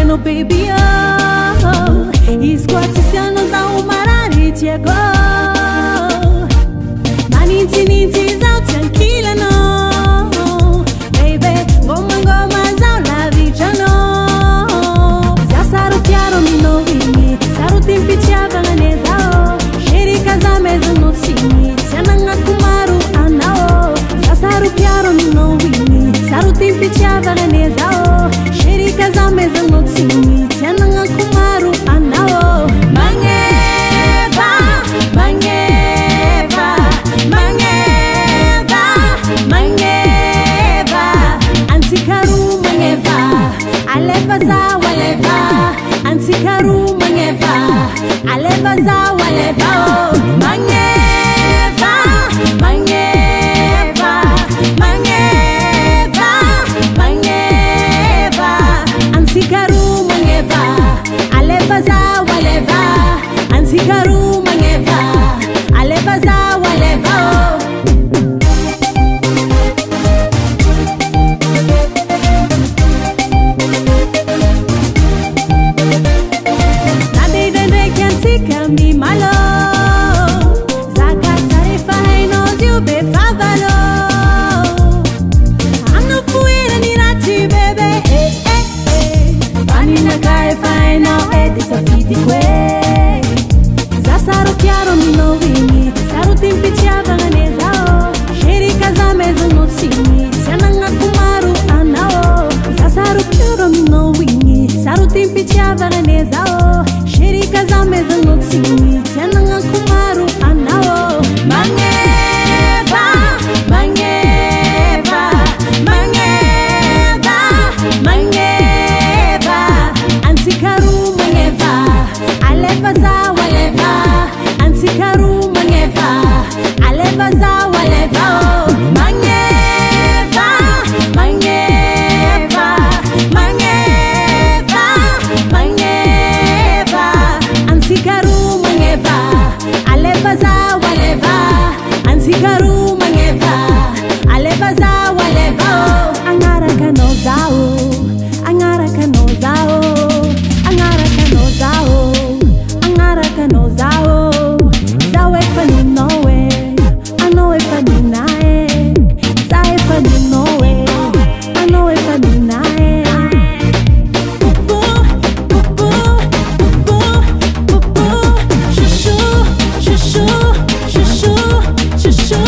No baby, oh, he's got to sell no down marari Diego. Maninti ninti out and kill no, baby, goma zao la vigiano. Saru chiaro mi no vini, saru tempi chiava ne zao. Sheri casa mezzo no sini, sananga kumaru anao. Saru chiaro mi no vini, saru tempi chiava ne zao. Sheri casa mezzo no sini, sananga kumaru anao. Mangeva, mangeva, mangeva, mangeva. Antikaru mangeva, aleva za waleva. Antikaru mangeva, aleva za waleva. Mangeva, mangeva, mangeva, mangeva. Antikaru mangeva, aleva za waleva. Antikaru mangeva, aleva za waleva. Mi malo, zakatare fai no ziu be favalo. Anu fuera ni rati bebe, Pani na kai fai no di safiti que. Saru chiaro mi no vini, saru tempi chiava ne zao. Sheri casa mezzo no sini, sananga kumaru anao. Saru chiaro mi no vini, saru tempi chiava ne zao. Sheri casa mezzo no sini, sananga kumaru anao. Mangeva, mangeva, mangeva, mangeva. Antikaru mangeva, aleva za waleva. Antikaru mangeva, aleva za waleva. Mangeva, mangeva, mangeva, mangeva. Antikaru mangeva, aleva za waleva. Antikaru mangeva, aleva za waleva. Angara kano zao, angara kano zao, angara kano zao, angara kano zao. Zawe fani nowe, anowe fani nae. Zawe fani nowe, anowe fani nae. Pupu, pupu, pupu, pupu. Shushu, shushu, shushu, shushu.